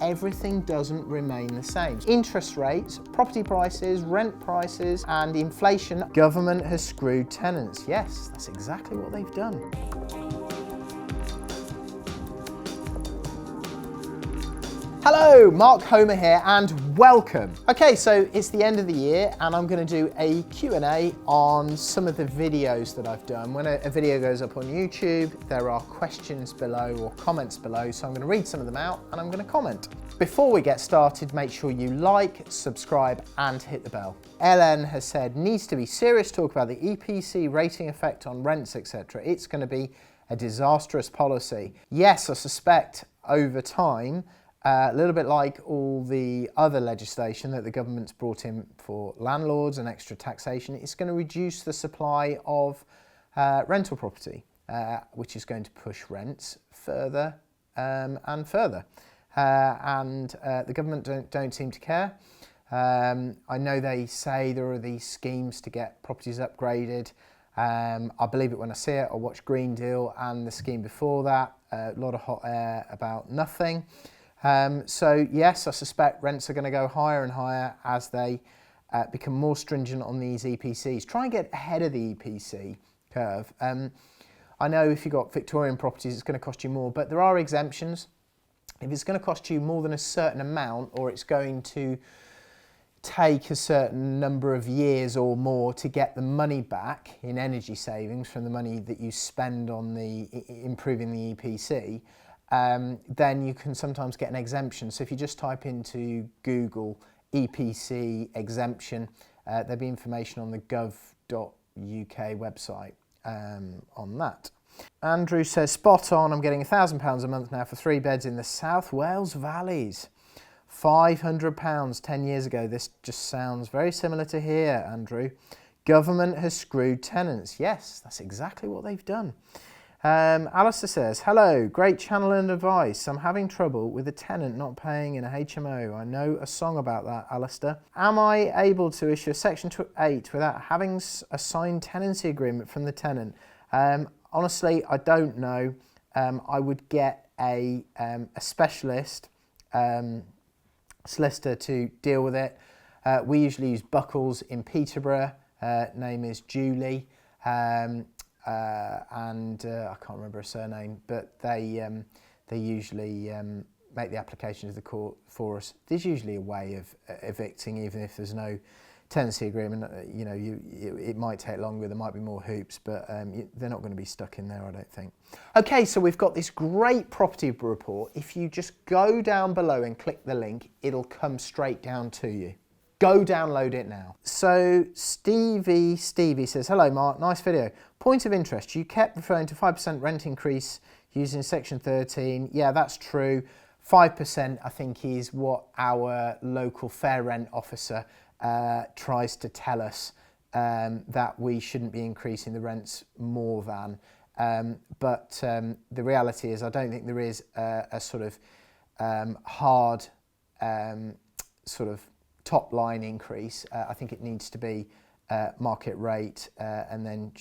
everything doesn't remain the same. Interest rates, property prices, rent prices, and inflation. Government has screwed tenants. Yes, that's exactly what they've done. Hello, Mark Homer here and welcome. Okay, so it's the end of the year and I'm going to do a Q&A on some of the videos that I've done. When a video goes up on YouTube, there are questions below or comments below, so I'm going to read some of them out and I'm going to comment. Before we get started, make sure you like, subscribe and hit the bell. Ellen has said, needs to be serious talk about the EPC rating effect on rents, etc. It's going to be a disastrous policy. Yes, I suspect over time, a little bit like all the other legislation that the government's brought in for landlords and extra taxation, it's going to reduce the supply of rental property, which is going to push rents further and further. The government don't seem to care. I know they say there are these schemes to get properties upgraded. I believe it when I see it. I watch Green Deal and the scheme before that. A lot of hot air about nothing. So yes, I suspect rents are going to go higher and higher as they become more stringent on these EPCs. Try and get ahead of the EPC curve. I know if you've got Victorian properties, it's going to cost you more, but there are exemptions. If it's going to cost you more than a certain amount, or it's going to take a certain number of years or more to get the money back in energy savings from the money that you spend on the improving the EPC, then you can sometimes get an exemption. So if you just type into Google EPC exemption, there'll be information on the gov.uk website on that. Andrew says, spot on, I'm getting £1,000 a month now for 3 beds in the South Wales Valleys. £500 10 years ago. This just sounds very similar to here, Andrew. Government has screwed tenants. Yes, that's exactly what they've done. Alistair says, hello, great channel and advice. I'm having trouble with a tenant not paying in a HMO. I know a song about that, Alistair. Am I able to issue a Section 8 without having a signed tenancy agreement from the tenant? Honestly, I don't know. I would get a specialist solicitor to deal with it. We usually use Buckles in Peterborough. Name is Julie. I can't remember her surname, but they usually make the application to the court for us. There's usually a way of evicting, even if there's no tenancy agreement. You know, it might take longer, there might be more hoops, but they're not going to be stuck in there, I don't think. Okay, so we've got this great property report. If you just go down below and click the link, it'll come straight down to you. Go download it now. So Stevie says, hello Mark, nice video. Point of interest, you kept referring to 5% rent increase using Section 13. Yeah, that's true. 5% I think is what our local fair rent officer tries to tell us, that we shouldn't be increasing the rents more than. But the reality is I don't think there is a sort of hard sort of top line increase. I think it needs to be market rate, and then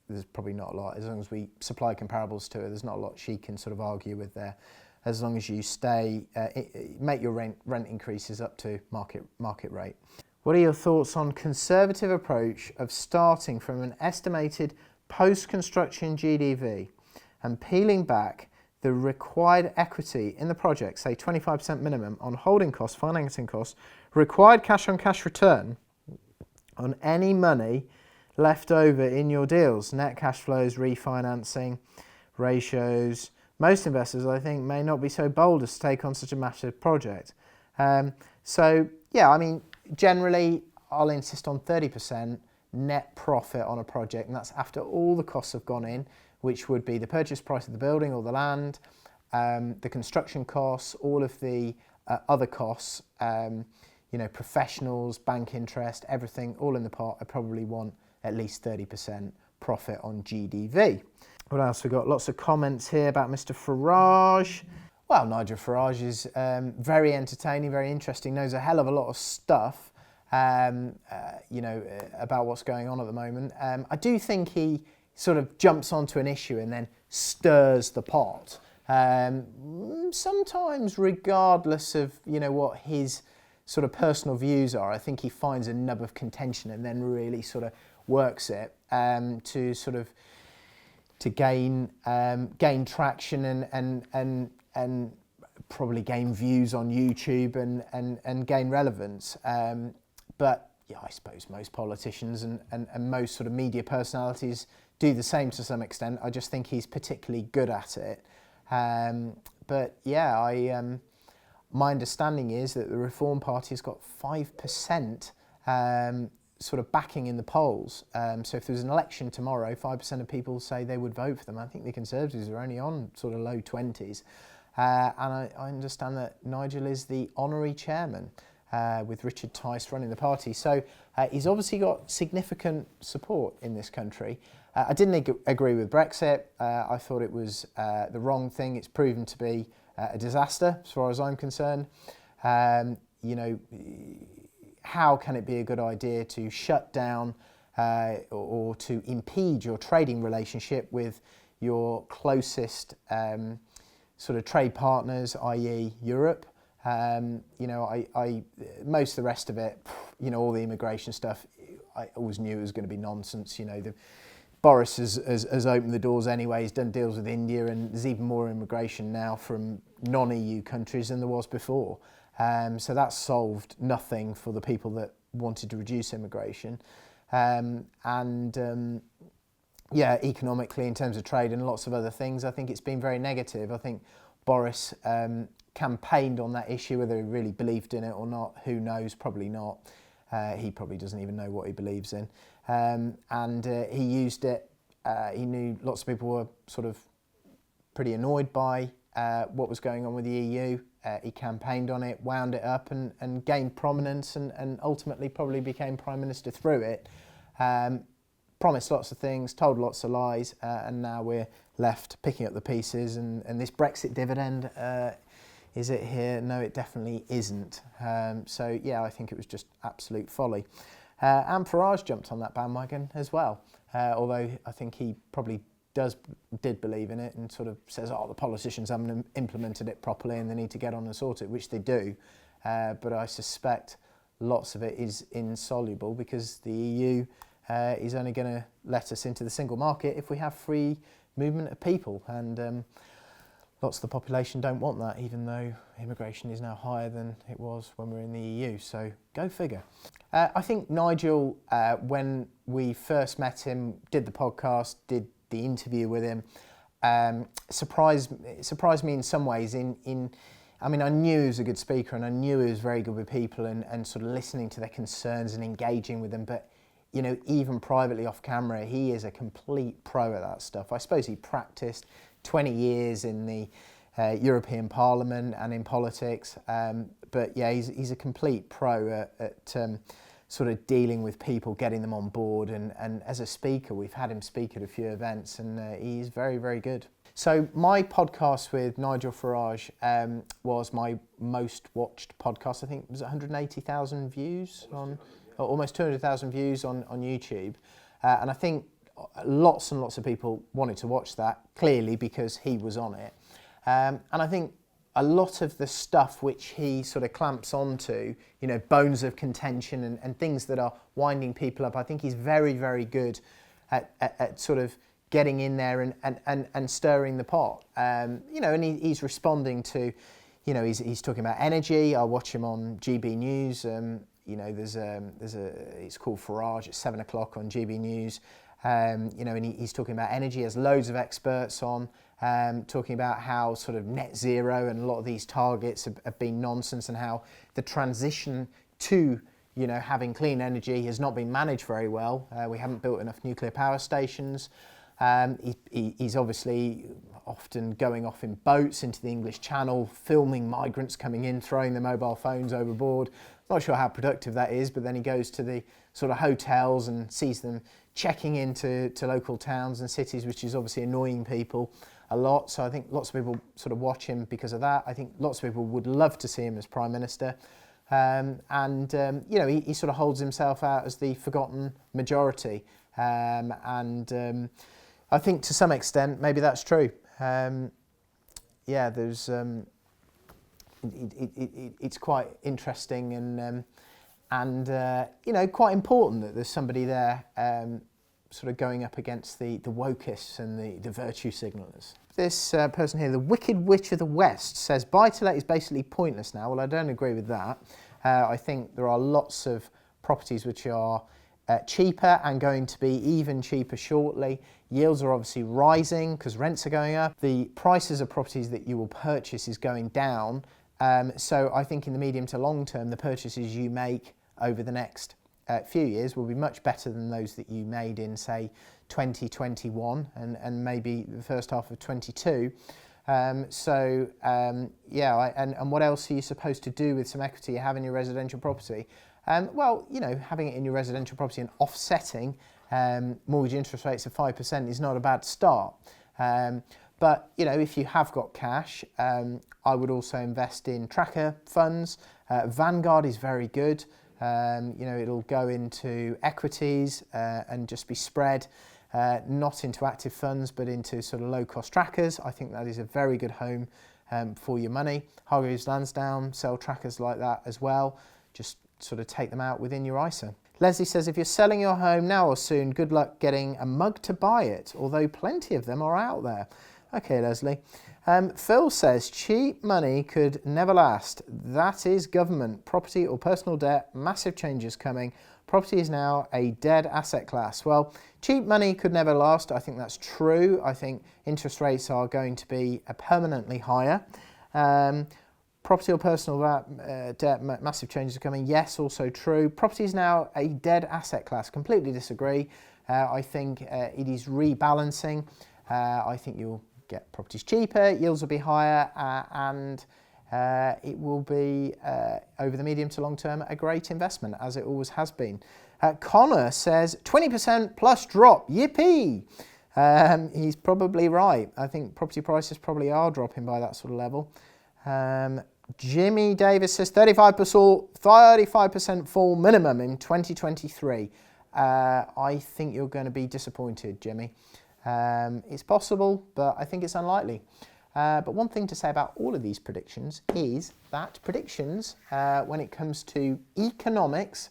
there's probably not a lot, as long as we supply comparables to her, there's not a lot she can sort of argue with there, as long as you make your rent increases up to market rate. What are your thoughts on conservative approach of starting from an estimated post-construction GDV and peeling back the required equity in the project, say 25% minimum on holding costs, financing costs, required cash on cash return on any money left over in your deals, net cash flows, refinancing, ratios? Most investors, I think, may not be so bold as to take on such a massive project. So yeah, I mean, generally I'll insist on 30% net profit on a project, and that's after all the costs have gone in, which would be the purchase price of the building or the land, the construction costs, all of the other costs, you know, professionals, bank interest, everything, all in the pot. I probably want at least 30% profit on GDV. What else we got? Lots of comments here about Mr. Farage. Well, Nigel Farage is very entertaining, very interesting, knows a hell of a lot of stuff, you know, about what's going on at the moment. I do think he sort of jumps onto an issue and then stirs the pot. Sometimes regardless of, what his sort of personal views are. I think he finds a nub of contention and then really sort of works it to gain traction and probably gain views on YouTube and gain relevance. But yeah, I suppose most politicians and most sort of media personalities do the same to some extent. I just think he's particularly good at it. But yeah, my understanding is that the Reform Party has got 5% sort of backing in the polls. So if there's an election tomorrow, 5% of people say they would vote for them. I think the Conservatives are only on sort of low 20s. And I understand that Nigel is the honorary chairman with Richard Tice running the party. So he's obviously got significant support in this country. I didn't agree with Brexit. I thought it was the wrong thing. It's proven to be a disaster as far as I'm concerned. How can it be a good idea to shut down or to impede your trading relationship with your closest sort of trade partners, i.e. Europe? Most of the rest of it, all the immigration stuff, I always knew it was going to be nonsense. Boris has opened the doors anyway. He's done deals with India, and there's even more immigration now from non-EU countries than there was before. So that's solved nothing for the people that wanted to reduce immigration. Economically, in terms of trade and lots of other things, I think it's been very negative. I think Boris campaigned on that issue. Whether he really believed in it or not, who knows? Probably not. He probably doesn't even know what he believes in. He used it. He knew lots of people were sort of pretty annoyed by what was going on with the EU. He campaigned on it, wound it up and gained prominence and ultimately probably became Prime Minister through it. Promised lots of things, told lots of lies, and now we're left picking up the pieces. And this Brexit dividend, is it here? No, it definitely isn't. So yeah, I think it was just absolute folly. And Farage jumped on that bandwagon as well, although I think he probably did believe in it and sort of says, the politicians haven't implemented it properly and they need to get on and sort it, which they do. But I suspect lots of it is insoluble because the EU is only going to let us into the single market if we have free movement of people. And lots of the population don't want that, even though immigration is now higher than it was when we were in the EU. So go figure. I think Nigel, when we first met him, did the podcast, did the interview with him, surprised me in some ways. I knew he was a good speaker and I knew he was very good with people and sort of listening to their concerns and engaging with them. But even privately off camera, he is a complete pro at that stuff. I suppose he practiced 20 years in the European Parliament and in politics. But yeah, he's a complete pro at sort of dealing with people, getting them on board. And as a speaker, we've had him speak at a few events and he's very, very good. So my podcast with Nigel Farage was my most watched podcast. I think it was 180,000 views on, or almost 200,000 views on YouTube. And I think lots and lots of people wanted to watch that, clearly because he was on it. And I think a lot of the stuff which he sort of clamps onto, bones of contention and things that are winding people up, I think he's very, very good at sort of getting in there and stirring the pot. And he's responding to, he's talking about energy. I watch him on GB News. It's called Farage at 7 o'clock on GB News. And he's talking about energy. He has loads of experts on, talking about how sort of net zero and a lot of these targets have been nonsense and how the transition to, having clean energy has not been managed very well. We haven't built enough nuclear power stations. He's obviously often going off in boats into the English Channel, filming migrants coming in, throwing their mobile phones overboard. Not sure how productive that is, but then he goes to the sort of hotels and sees them checking into local towns and cities, which is obviously annoying people a lot. So I think lots of people sort of watch him because of that. I think lots of people would love to see him as Prime Minister. He sort of holds himself out as the forgotten majority. I think to some extent, maybe that's true. yeah, there's it's quite interesting and you know, quite important that there's somebody there sort of going up against the wokeists and the virtue signallers. This person here, the Wicked Witch of the West, says buy-to-let is basically pointless now. Well, I don't agree with that. I think there are lots of properties which are cheaper and going to be even cheaper shortly. Yields are obviously rising because rents are going up. The prices of properties that you will purchase is going down. So I think in the medium to long term, the purchases you make over the next few years will be much better than those that you made in, say, 2021 and maybe the first half of 22. Yeah, and what else are you supposed to do with some equity you have in your residential property? Well, you know, having it in your residential property and offsetting mortgage interest rates of 5% is not a bad start. But, you know, if you have got cash, I would also invest in tracker funds. Vanguard is very good. You know, it'll go into equities and just be spread, not into active funds, but into sort of low-cost trackers. I think that is a very good home for your money. Hargreaves Lansdown sell trackers like that as well. Just sort of take them out within your ISA. Leslie says, if you're selling your home now or soon, good luck getting a mug to buy it, although plenty of them are out there. Okay, Leslie. Phil says, cheap money could never last. That is government, property or personal debt, massive changes coming. Property is now a dead asset class. Well, cheap money could never last. I think that's true. I think interest rates are going to be permanently higher. Property or personal debt, massive changes are coming. Yes, also true. Property is now a dead asset class. Completely disagree. I think it is rebalancing. I think you'll get properties cheaper, yields will be higher, and it will be, over the medium to long term, a great investment, as it always has been. Connor says, 20% plus drop, yippee! He's probably right. I think property prices probably are dropping by that sort of level. Jimmy Davis says 35% fall minimum in 2023. I think you're going to be disappointed, Jimmy. It's possible, but I think it's unlikely. But one thing to say about all of these predictions is that predictions, when it comes to economics,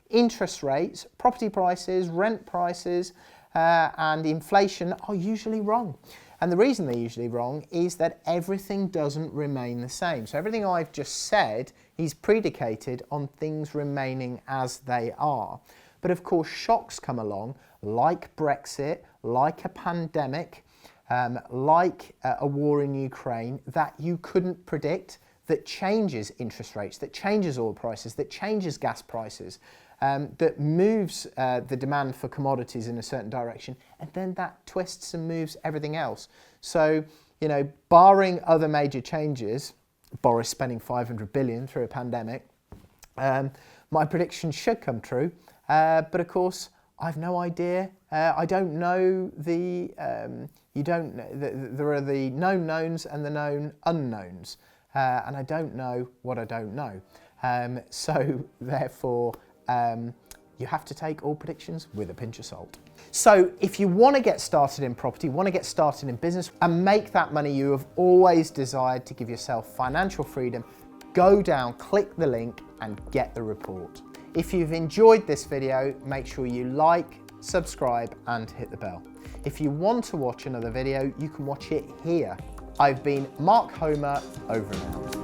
interest rates, property prices, rent prices, and inflation are usually wrong. And the reason they're usually wrong is that everything doesn't remain the same. So everything I've just said is predicated on things remaining as they are. But of course, shocks come along, like Brexit, like a pandemic, like a war in Ukraine, that you couldn't predict, that changes interest rates, that changes oil prices, that changes gas prices, that moves the demand for commodities in a certain direction, and then that twists and moves everything else. So, you know, barring other major changes, Boris spending 500 billion through a pandemic, my prediction should come true. But of course, I've no idea. I don't know the, there are the known knowns and the known unknowns. And I don't know what I don't know. So therefore, you have to take all predictions with a pinch of salt. So if you want to get started in property, want to get started in business and make that money you have always desired to give yourself financial freedom, go down, click the link and get the report. If you've enjoyed this video, make sure you like, subscribe and hit the bell. If you want to watch another video, you can watch it here. I've been Mark Homer, over and out.